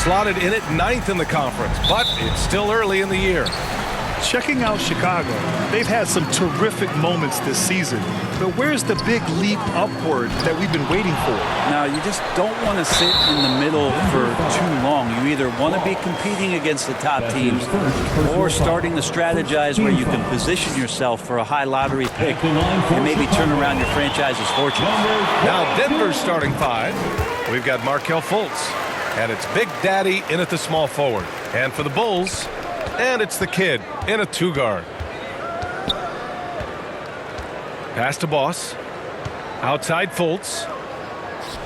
slotted in at 9th in the conference, but it's still early in the year. Checking out Chicago, they've had some terrific moments this season. But where's the big leap upward that we've been waiting for? Now, you just don't want to sit in the middle for too long. You either want to be competing against the top teams or starting to strategize where you can position yourself for a high lottery pick and maybe turn around your franchise's fortune. Now Denver's starting 5. We've got Markelle Fultz. And it's Big Daddy in at the small forward. And for the Bulls, and it's the kid in a 2-guard. Pass to Boss. Outside Fultz.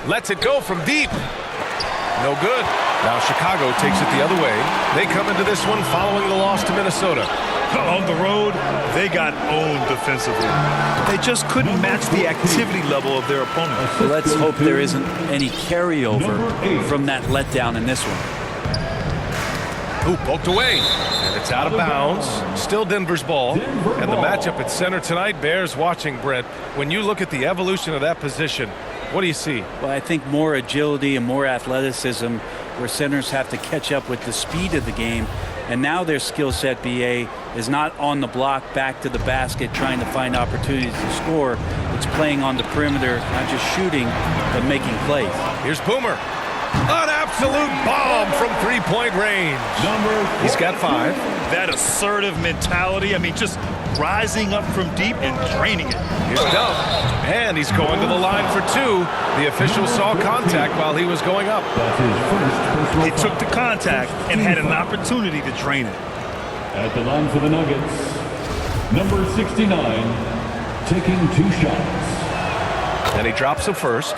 Lets it go from deep. No good. Now Chicago takes it the other way. They come into this one following the loss to Minnesota. On the road, they got owned defensively. They just couldn't match the activity level of their opponent. So let's hope there isn't any carryover from that letdown in this one. Ooh, poked away. And it's out of bounds. Still Denver's ball. And the matchup at center tonight bears watching, Brent. When you look at the evolution of that position, what do you see? Well, I think more agility and more athleticism where centers have to catch up with the speed of the game. And now their skill set, BA, is not on the block back to the basket trying to find opportunities to score. It's playing on the perimeter, not just shooting, but making plays. Here's Boomer. An absolute bomb from three-point range. He's got 5. That assertive mentality, I mean, just rising up from deep and draining it. Here's Dove. And he's going to the line for 2. The official saw contact while he was going up. He took the contact and had an opportunity to drain it. At the line for the Nuggets, number 69, taking 2 shots. And he drops the first.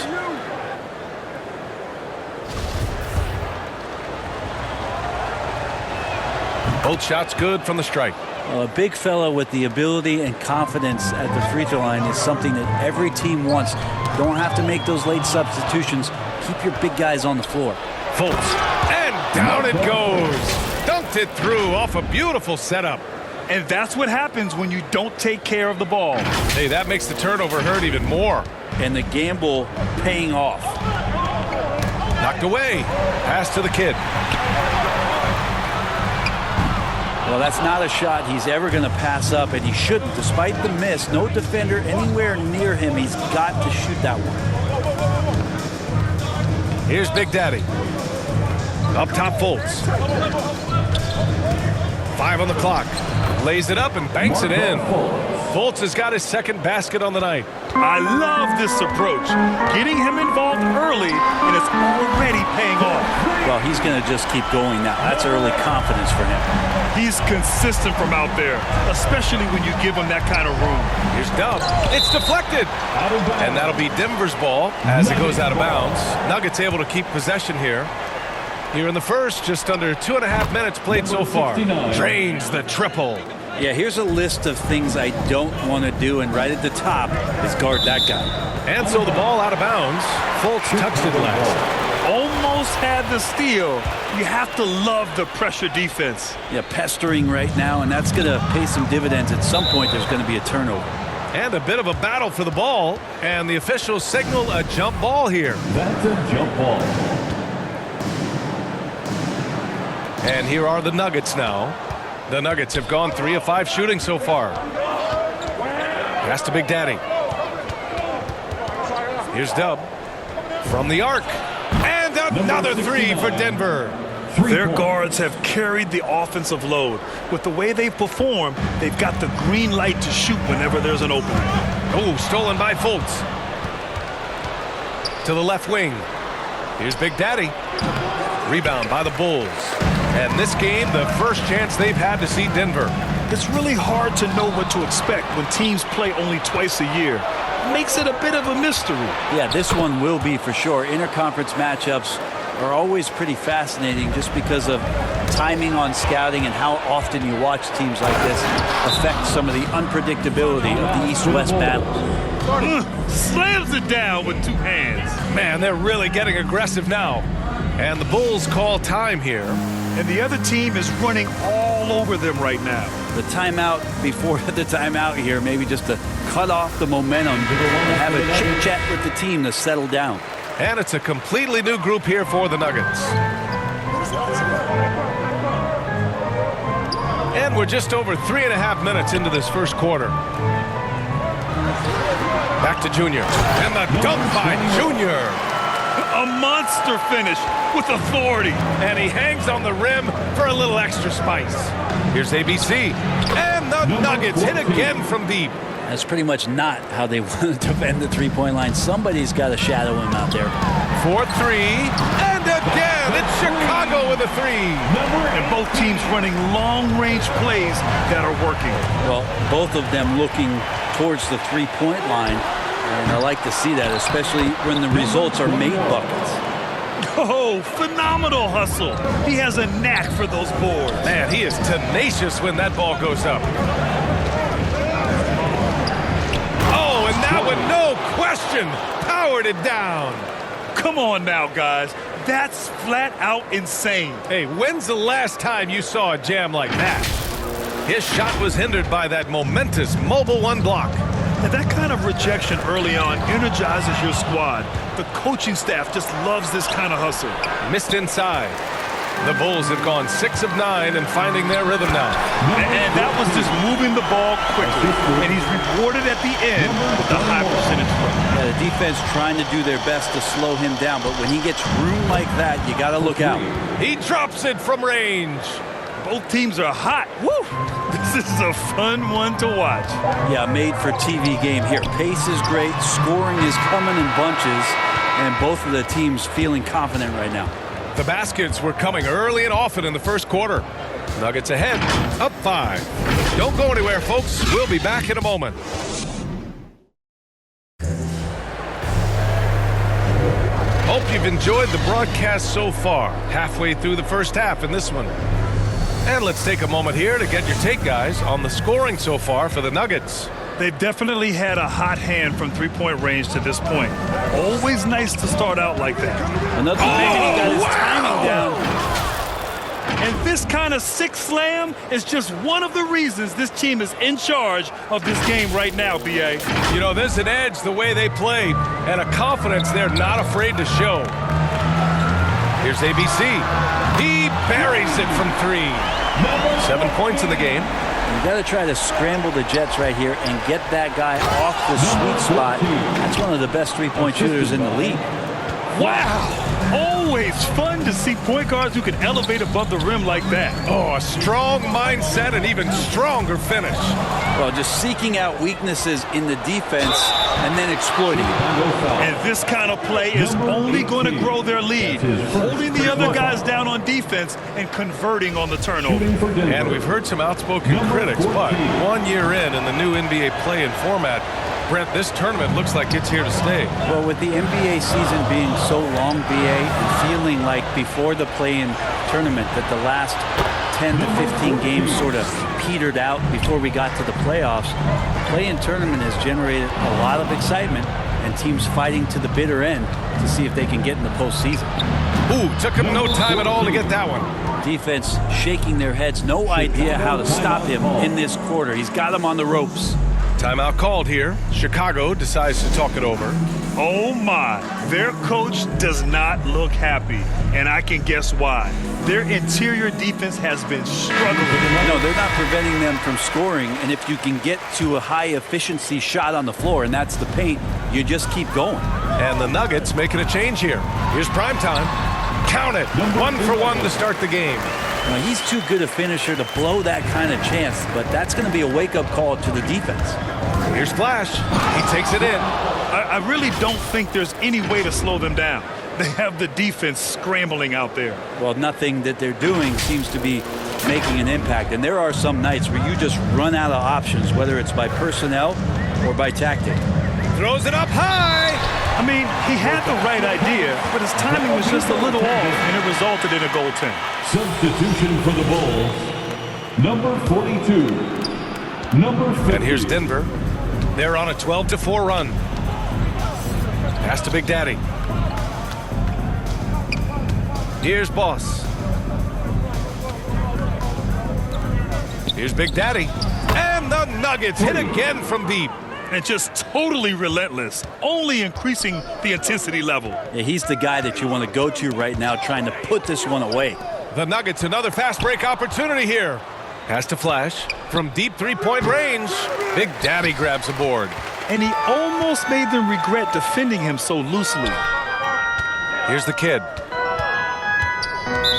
Both shots good from the strike. Well, a big fella with the ability and confidence at the free throw line is something that every team wants. Don't have to make those late substitutions. Keep your big guys on the floor. Fultz. And down it goes. Dunked it through off a beautiful setup. And that's what happens when you don't take care of the ball. Hey, that makes the turnover hurt even more. And the gamble paying off. Knocked away. Pass to the kid. Well, that's not a shot he's ever going to pass up, and he shouldn't. Despite the miss, no defender anywhere near him. He's got to shoot that one. Here's Big Daddy. Up top, Fultz. 5 on the clock. Lays it up and banks it in. Fultz has got his second basket on the night. I love this approach. Getting him involved early, and it's already paying off. Well, he's going to just keep going now. That's early confidence for him. He's consistent from out there, especially when you give him that kind of room. Here's Dub. It's deflected. And that'll be Denver's ball as it goes out of bounds. Nuggets able to keep possession here. Here in the first, just under 2.5 minutes played so far. Drains the triple. Yeah, here's a list of things I don't want to do, and right at the top is guard that guy. And so the ball out of bounds. Fultz touched it last. Almost had the steal. You have to love the pressure defense. Yeah, pestering right now, and that's going to pay some dividends. At some point, there's going to be a turnover. And a bit of a battle for the ball, and the officials signal a jump ball here. That's a jump ball. And here are the Nuggets now. The Nuggets have gone 3 of 5 shooting so far. Pass to Big Daddy. Here's Dub from the arc. And another 3 for Denver. Their guards have carried the offensive load. With the way they've performed, they've got the green light to shoot whenever there's an opening. Oh, stolen by Fultz. To the left wing. Here's Big Daddy. Rebound by the Bulls. And this game, the first chance they've had to see Denver. It's really hard to know what to expect when teams play only twice a year. Makes it a bit of a mystery. Yeah, this one will be for sure. Interconference matchups are always pretty fascinating just because of timing on scouting and how often you watch teams like this affect some of the unpredictability of the East-West battle. Slams it down with 2 hands. Man, they're really getting aggressive now. And the Bulls call time here. And the other team is running all over them right now. The timeout before the timeout here, maybe just to cut off the momentum and have a chit-chat with the team to settle down. And it's a completely new group here for the Nuggets. And we're just over 3.5 minutes into this first quarter. Back to Junior. And the dunk by Junior. A monster finish with authority. And he hangs on the rim for a little extra spice. Here's ABC. And the Nuggets hit again from deep. That's pretty much not how they want to defend the three-point line. Somebody's got to shadow him out there. 4-3. And again, it's Chicago with a three. And both teams running long-range plays that are working. Well, both of them looking towards the three-point line. And I like to see that, especially when the results are made buckets. Oh, phenomenal hustle. He has a knack for those boards. Man, he is tenacious when that ball goes up. Oh, and that one, no question, powered it down. Come on now, guys. That's flat out insane. Hey, when's the last time you saw a jam like that? His shot was hindered by that momentous mobile one block. And that kind of rejection early on energizes your squad. The coaching staff just loves this kind of hustle. Missed inside. The Bulls have gone 6 of 9 and finding their rhythm now. And that was just moving the ball quickly. And he's rewarded at the end with a high percentage throw. Yeah, the defense trying to do their best to slow him down, but when he gets room like that, you got to look out. He drops it from range. Both teams are hot. Woo! This is a fun one to watch. Yeah, made for TV game here. Pace is great, scoring is coming in bunches, and both of the teams feeling confident right now. The baskets were coming early and often in the first quarter. Nuggets ahead, up 5. Don't go anywhere, folks. We'll be back in a moment. Hope you've enjoyed the broadcast so far. Halfway through the first half in this one. And let's take a moment here to get your take, guys, on the scoring so far for the Nuggets. They've definitely had a hot hand from three-point range to this point. Always nice to start out like that. Another he got his timing down. And this kind of six slam is just one of the reasons this team is in charge of this game right now, B.A. You know, there's an edge the way they played and a confidence they're not afraid to show. Here's ABC. He buries it from 3. 7 points in the game. You got to try to scramble the Jets right here and get that guy off the sweet spot. That's one of the best three-point shooters in the league. Wow! Always fun to see point guards who can elevate above the rim like that. Oh, a strong mindset and even stronger finish. Well, just seeking out weaknesses in the defense and then exploiting it. And this kind of play is only going to grow their lead. Holding the other guys down on defense and converting on the turnover. And we've heard some outspoken critics, but 1 year in the new NBA play-in format, Brent, this tournament looks like it's here to stay. Well, with the NBA season being so long, BA, and feeling like before the play-in tournament that the last 10 to 15 games sort of petered out before we got to the playoffs, the play-in tournament has generated a lot of excitement and teams fighting to the bitter end to see if they can get in the postseason. Ooh, took him no time at all to get that one. Defense shaking their heads, no idea how to stop him in this quarter. He's got him on the ropes. Timeout called here. Chicago decides to talk it over. Oh my, their coach does not look happy, and I can guess why. Their interior defense has been struggling. No, they're not preventing them from scoring, and if you can get to a high efficiency shot on the floor, and that's the paint, you just keep going. And the Nuggets making a change here. Here's primetime. Count it. 1 for 1 to start the game. Now, he's too good a finisher to blow that kind of chance, but that's going to be a wake-up call to the defense. Here's Flash. He takes it in. I really don't think there's any way to slow them down. They have the defense scrambling out there. Well, nothing that they're doing seems to be making an impact, and there are some nights where you just run out of options, whether it's by personnel or by tactic. Throws it up high. I mean, he had the right idea, but his timing was just a little off, and it resulted in a goaltend. Substitution for the Bulls. Number 42. Number 50. And here's Denver. They're on a 12-4 run. Pass to Big Daddy. Here's Boss. Here's Big Daddy. And the Nuggets hit again from deep. And just totally relentless, only increasing the intensity level. Yeah, he's the guy that you want to go to right now, trying to put this one away. The Nuggets, another fast break opportunity here. Pass to Flash. From deep three-point range, Big Daddy grabs a board. And he almost made them regret defending him so loosely. Here's the kid.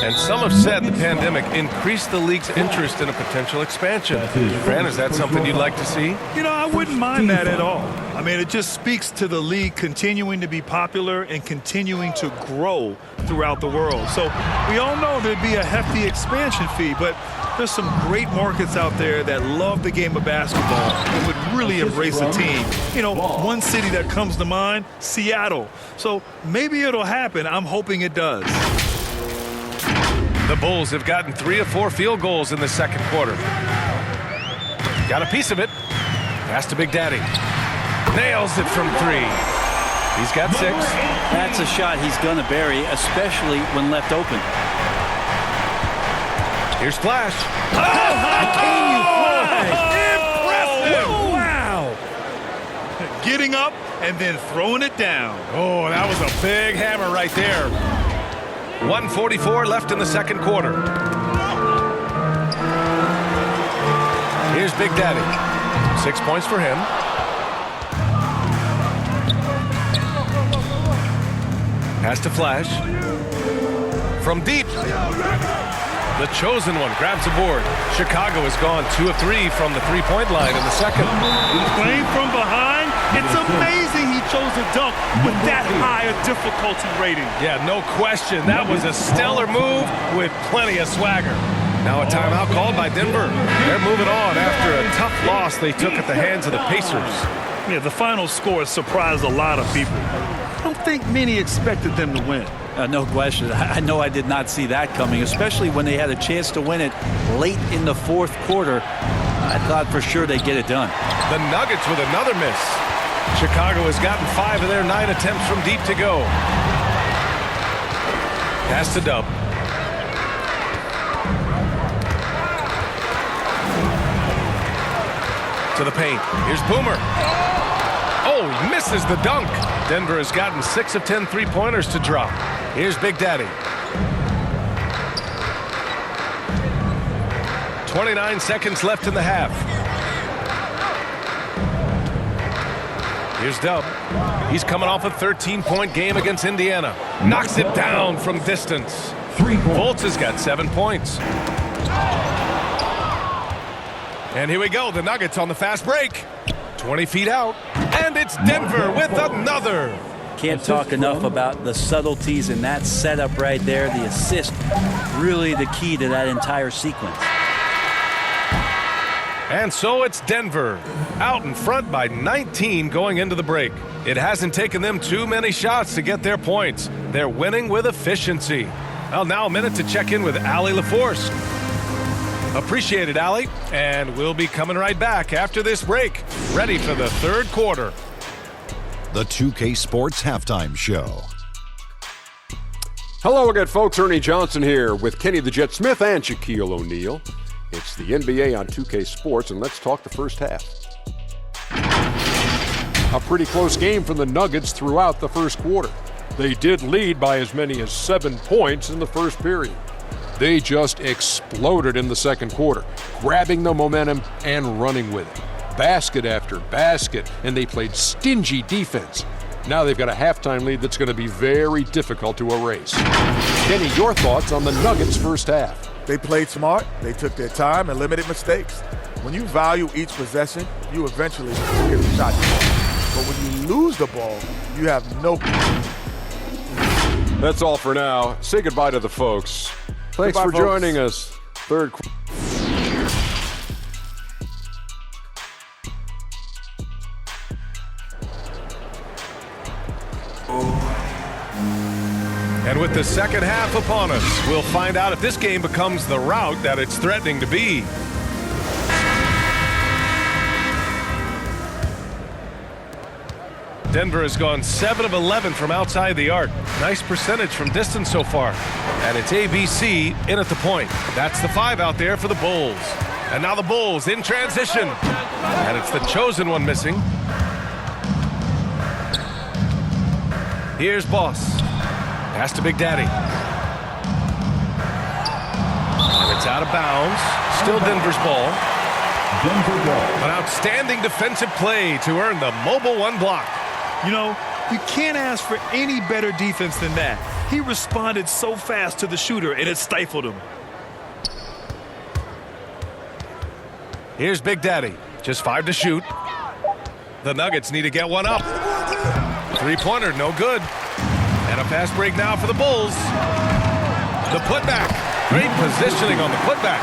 And some have said the pandemic increased the league's interest in a potential expansion. Fran, is that something you'd like to see? You know, I wouldn't mind that at all. I mean, it just speaks to the league continuing to be popular and continuing to grow throughout the world. So we all know there'd be a hefty expansion fee, but there's some great markets out there that love the game of basketball and would really embrace a team. You know, one city that comes to mind, Seattle. So maybe it'll happen. I'm hoping it does. The Bulls have gotten 3 of 4 field goals in the second quarter. Got a piece of it. Pass to Big Daddy. Nails it from 3. He's got 6. That's a shot he's going to bury, especially when left open. Here's Flash. How can you fly? Impressive! Wow! Getting up and then throwing it down. Oh, that was a big hammer right there. 1:44 left in the second quarter. Here's Big Daddy. 6 points for him. Pass to Flash. From deep. The chosen one grabs a board. Chicago has gone 2 of 3 from the three-point line in the second. Playing from behind, it's amazing he chose a dunk with that high a difficulty rating. Yeah, no question. That was a stellar move with plenty of swagger. Now a timeout called by Denver. They're moving on after a tough loss they took at the hands of the Pacers. Yeah, the final score surprised a lot of people. I don't think many expected them to win. No question. I know I did not see that coming, especially when they had a chance to win it late in the fourth quarter. I thought for sure they'd get it done. The Nuggets with another miss. Chicago has gotten 5 of their 9 attempts from deep to go. Pass to Dub. To the paint. Here's Boomer. Oh, misses the dunk. Denver has gotten 6 of 10 three-pointers to drop. Here's Big Daddy. 29 seconds left in the half. Here's Dub. He's coming off a 13-point game against Indiana. Knocks it down from distance. 3 points. Fultz has got 7 points. And here we go. The Nuggets on the fast break. 20 feet out. And it's Denver with another. Can't talk enough about the subtleties in that setup right there. The assist, really the key to that entire sequence. And so it's Denver, out in front by 19 going into the break. It hasn't taken them too many shots to get their points. They're winning with efficiency. Well, now a minute to check in with Allie LaForce. Appreciate it, Allie. And we'll be coming right back after this break, ready for the third quarter. The 2K Sports Halftime Show. Hello again, folks. Ernie Johnson here with Kenny the Jet Smith and Shaquille O'Neal. It's the NBA on 2K Sports, and let's talk the first half. A pretty close game from the Nuggets throughout the first quarter. They did lead by as many as 7 points in the first period. They just exploded in the second quarter, grabbing the momentum and running with it. Basket after basket, and they played stingy defense. Now they've got a halftime lead that's going to be very difficult to erase. Kenny, your thoughts on the Nuggets' first half? They played smart, they took their time and limited mistakes. When you value each possession, you eventually get the shot. But when you lose the ball, you have no control. That's all for now. Say goodbye to the folks. Thanks Goodbye, for folks. joining us. Third quarter. And with the second half upon us, we'll find out if this game becomes the rout that it's threatening to be. Denver has gone 7 of 11 from outside the arc. Nice percentage from distance so far. And it's ABC in at the point. That's the 5 out there for the Bulls. And now the Bulls in transition. And it's the chosen one missing. Here's Boss. Pass to Big Daddy. And it's out of bounds. Still Denver's ball. Denver ball. An outstanding defensive play to earn the mobile 1 block. You know, you can't ask for any better defense than that. He responded so fast to the shooter, and it stifled him. Here's Big Daddy. Just 5 to shoot. The Nuggets need to get one up. 3-pointer, no good. And a fast break now for the Bulls. The putback. Great positioning on the putback.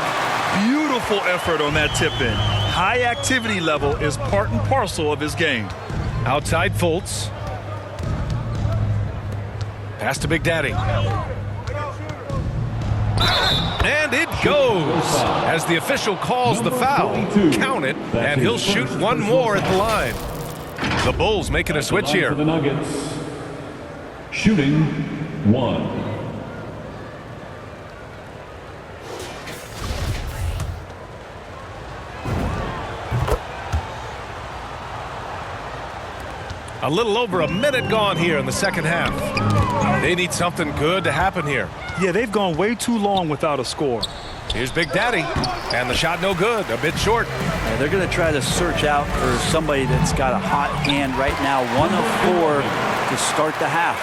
Beautiful effort on that tip-in. High activity level is part and parcel of his game. Outside Fultz. Pass to Big Daddy. And it goes as the official calls the foul. Count it, and he'll shoot one more at the line. The Bulls making a switch here. For the Nuggets. Shooting 1. A little over a minute gone here in the second half. They need something good to happen here. Yeah, they've gone way too long without a score. Here's Big Daddy, and the shot no good, a bit short. Yeah, they're going to try to search out for somebody that's got a hot hand right now. 1 of 4 to start the half.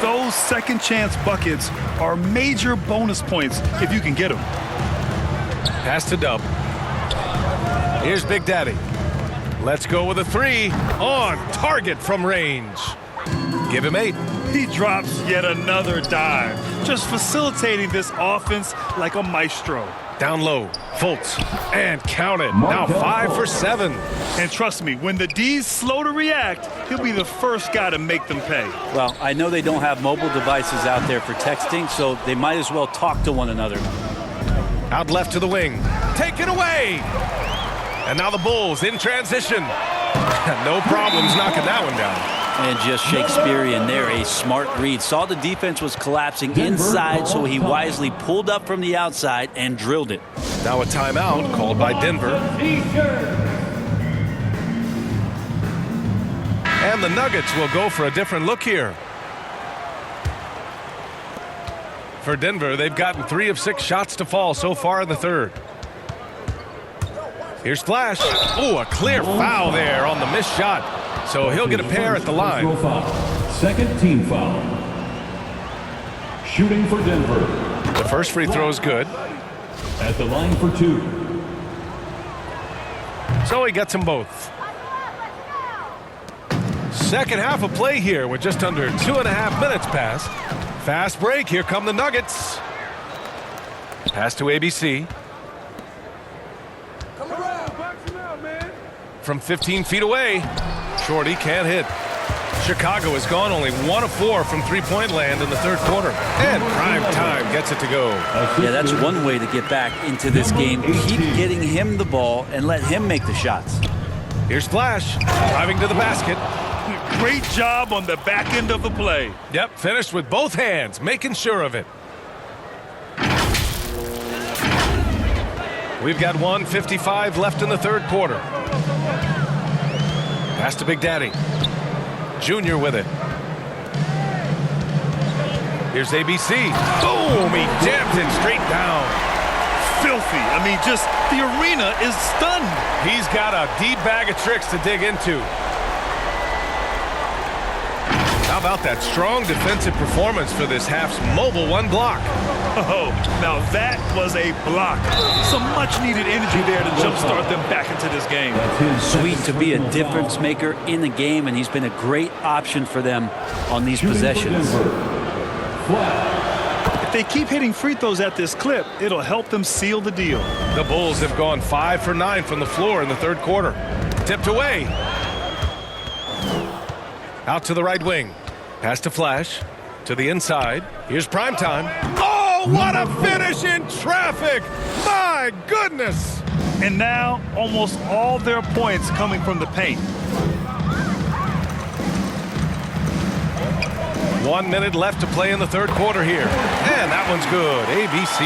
Those second chance buckets are major bonus points if you can get them. Pass to Dub. Here's Big Daddy. Let's go with a 3 on target from range. Give him 8. He drops yet another dive, just facilitating this offense like a maestro. Down low, Fultz, and count it. Now 5 for 7. And trust me, when the D's slow to react, he'll be the first guy to make them pay. Well, I know they don't have mobile devices out there for texting, so they might as well talk to one another. Out left to the wing. Take it away. And now the Bulls in transition. No problems knocking that one down. And just Shakespearean there, a smart read. Saw the defense was collapsing inside, so he wisely pulled up from the outside and drilled it. Now a timeout called by Denver. And the Nuggets will go for a different look here. For Denver, they've gotten 3 of 6 shots to fall so far in the third. Here's Flash. Oh, a clear foul there on the missed shot. So he'll get a pair at the line. Second team foul. Shooting for Denver. The first free throw is good. At the line for 2. So he gets them both. Second half of play here with just under 2.5 minutes passed. Fast break. Here come the Nuggets. Pass to ABC. From 15 feet away. Shorty can't hit. Chicago has gone only 1 of 4 from three-point land in the third quarter. And prime time gets it to go. Yeah, that's one way to get back into this game. Keep getting him the ball and let him make the shots. Here's Flash driving to the basket. Great job on the back end of the play. Yep, finished with both hands, making sure of it. We've got 1:55 left in the third quarter. Pass to Big Daddy. Junior with it. Here's ABC. Boom! He jams it straight down. Filthy. I mean, just the arena is stunned. He's got a deep bag of tricks to dig into. How about that strong defensive performance for this half's mobile 1 block? Oh, now that was a block. Some much-needed energy there to jumpstart them back into this game. Sweet to be a difference maker in the game, and he's been a great option for them on these possessions. If they keep hitting free throws at this clip, it'll help them seal the deal. The Bulls have gone 5 for 9 from the floor in the third quarter. Tipped away. Out to the right wing. Pass to Flash. To the inside. Here's Primetime. Oh, what a finish in traffic! My goodness! And now, almost all their points coming from the paint. 1 minute left to play in the third quarter here. And that one's good. ABC.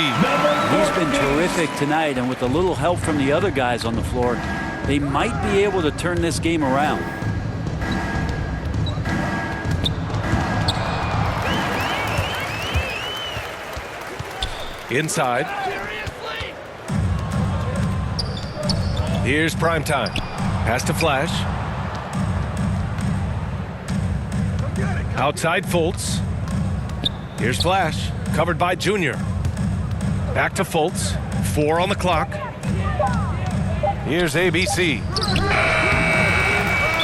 He's been terrific tonight, and with a little help from the other guys on the floor, they might be able to turn this game around. Inside. Here's prime time. Pass to Flash. Outside Fultz. Here's Flash. Covered by Junior. Back to Fultz. 4 on the clock. Here's ABC.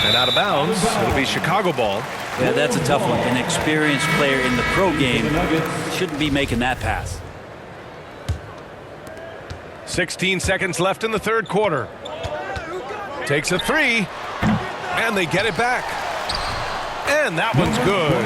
And out of bounds. It'll be Chicago ball. Yeah, that's a tough one. An experienced player in the pro game shouldn't be making that pass. 16 seconds left in the third quarter. Takes a 3. And they get it back. And that one's good.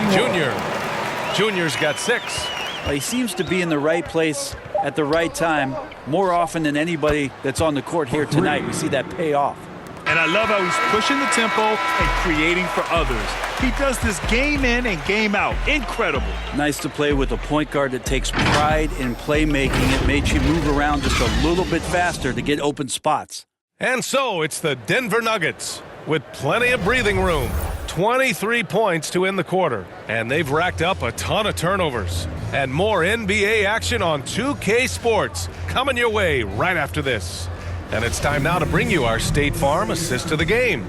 Junior's got 6. Well, he seems to be in the right place at the right time more often than anybody that's on the court here tonight. We see that pay off. And I love how he's pushing the tempo and creating for others. He does this game in and game out. Incredible. Nice to play with a point guard that takes pride in playmaking. It makes you move around just a little bit faster to get open spots. And so it's the Denver Nuggets with plenty of breathing room. 23 points to end the quarter. And they've racked up a ton of turnovers. And more NBA action on 2K Sports coming your way right after this. And it's time now to bring you our State Farm assist to the game.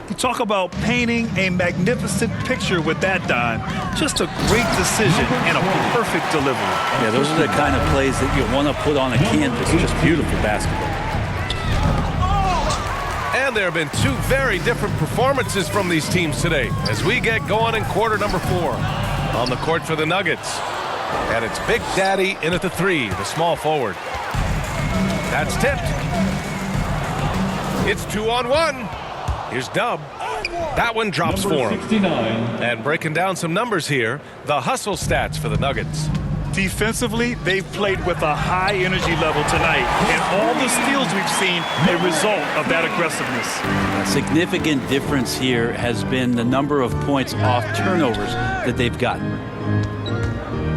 You talk about painting a magnificent picture with that dime. Just a great decision and a perfect delivery. Yeah, those are the kind of plays that you want to put on a canvas. Just beautiful basketball. And there have been 2 very different performances from these teams today as we get going in quarter number 4. On the court for the Nuggets. And it's Big Daddy in at the 3, the small forward. That's tipped. It's 2-on-1. Here's Dub. That one drops for him. 69. And breaking down some numbers here, the hustle stats for the Nuggets. Defensively, they've played with a high energy level tonight. And all the steals we've seen, a result of that aggressiveness. A significant difference here has been the number of points off turnovers that they've gotten.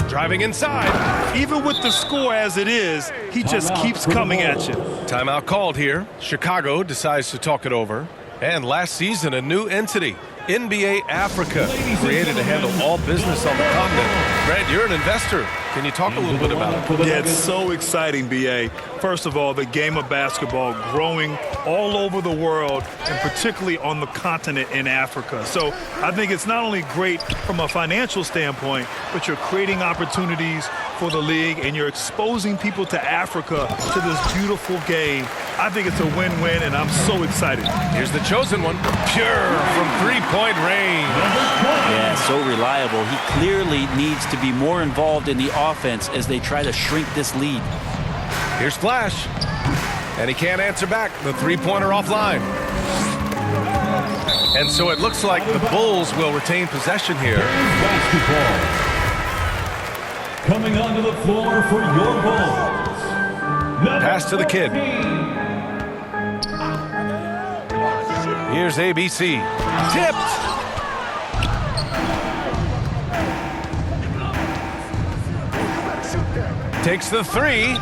Driving inside. Even with the score as it is, he just keeps coming at you. Timeout called here. Chicago decides to talk it over. And last season, a new entity, NBA Africa, created to handle all business on the continent. Grant, you're an investor. Can you talk a little bit about it? Yeah, it's so exciting, B.A. First of all, the game of basketball growing all over the world, and particularly on the continent in Africa. So I think it's not only great from a financial standpoint, but you're creating opportunities for the league, and you're exposing people to Africa, to this beautiful game. I think it's a win-win, and I'm so excited. Here's the chosen one. Pure from three-point range. Yeah, so reliable. He clearly needs to be more involved in the offense as they try to shrink this lead. Here's Flash. And he can't answer back. The three-pointer offline. And so it looks like the Bulls will retain possession here. Basketball. Coming onto the floor for your Bulls. Pass to the kid. Here's ABC. Tipped. Takes the 3.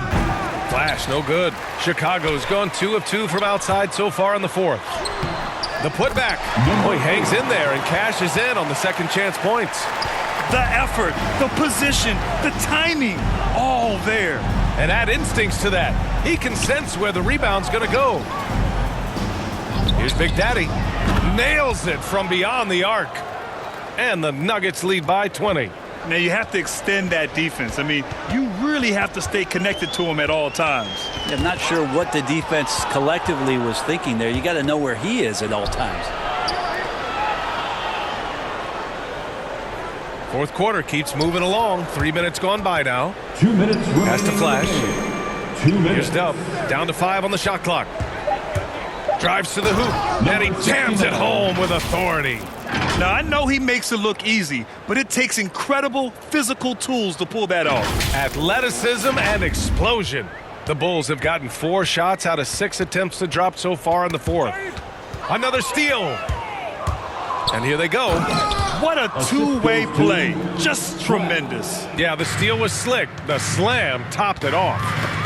Flash, no good. Chicago's gone 2 of 2 from outside so far in the 4th. The putback. Oh, he hangs in there and cashes in on the second chance points. The effort, the position, the timing, all there. And add instincts to that. He can sense where the rebound's going to go. Here's Big Daddy. Nails it from beyond the arc. And the Nuggets lead by 20. Now, you have to extend that defense. I mean, you really have to stay connected to him at all times. I'm not sure what the defense collectively was thinking there. You got to know where he is at all times. Fourth quarter keeps moving along. 3 minutes gone by now. 2 minutes. Pass to Flash. 2 minutes. Here's Dub. Down to 5 on the shot clock. Drives to the hoop. And he jams it home with authority. Now, I know he makes it look easy, but it takes incredible physical tools to pull that off. Athleticism and explosion. The Bulls have gotten 4 shots out of 6 attempts to drop so far in the 4th. Another steal. And here they go. What a two-way play. Just tremendous. Yeah, the steal was slick. The slam topped it off.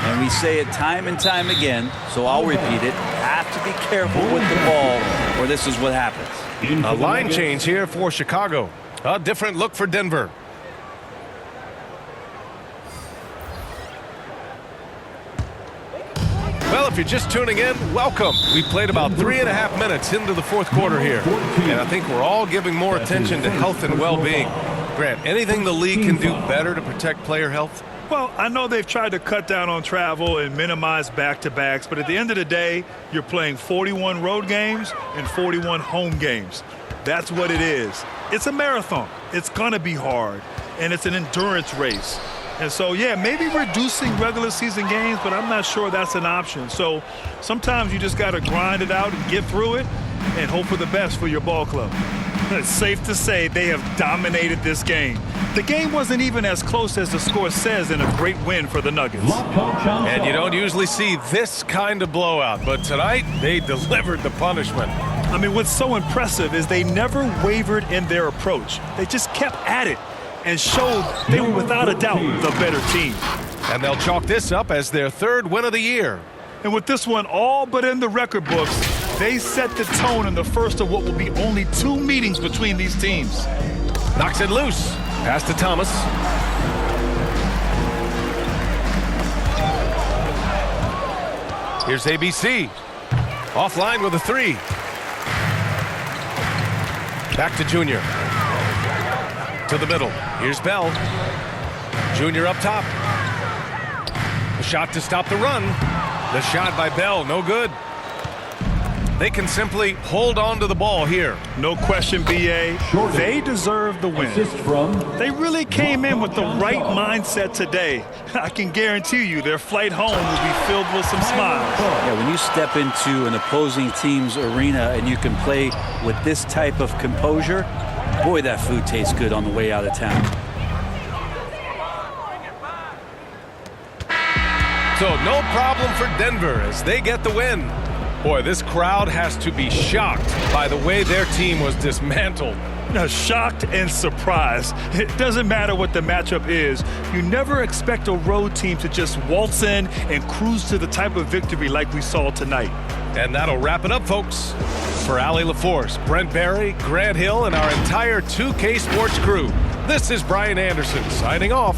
And we say it time and time again, so I'll repeat it. Have to be careful with the ball, or this is what happens. A line change here for Chicago. A different look for Denver. Well, Well, if you're just tuning in, welcome. We played about 3.5 minutes into the fourth quarter here, and I think we're all giving more attention to health and well-being. Grant, anything the league can do better to protect player health? Well, I know they've tried to cut down on travel and minimize back-to-backs, but at the end of the day, you're playing 41 road games and 41 home games. That's what it is. It's a marathon. It's going to be hard, and it's an endurance race. And so, yeah, maybe reducing regular season games, but I'm not sure that's an option. So sometimes you just got to grind it out and get through it and hope for the best for your ball club. It's safe to say they have dominated this game. The game wasn't even as close as the score says in a great win for the Nuggets. And you don't usually see this kind of blowout, but tonight they delivered the punishment. I mean, what's so impressive is they never wavered in their approach. They just kept at it and showed they were without a doubt the better team. And they'll chalk this up as their third win of the year. And with this one all but in the record books, they set the tone in the first of what will be only 2 meetings between these teams. Knocks it loose. Pass to Thomas. Here's ABC. Offline with a 3. Back to Junior. To the middle. Here's Bell. Junior up top. A shot to stop the run. The shot by Bell, no good. They can simply hold on to the ball here. No question, B.A. They deserve the win. They really came in with the right mindset today. I can guarantee you their flight home will be filled with some smiles. Yeah, when you step into an opposing team's arena and you can play with this type of composure, boy, that food tastes good on the way out of town. So no problem for Denver as they get the win. Boy, this crowd has to be shocked by the way their team was dismantled. Shocked and surprised. It doesn't matter what the matchup is. You never expect a road team to just waltz in and cruise to the type of victory like we saw tonight. And that'll wrap it up, folks. For Allie LaForce, Brent Barry, Grant Hill, and our entire 2K Sports crew, this is Brian Anderson signing off.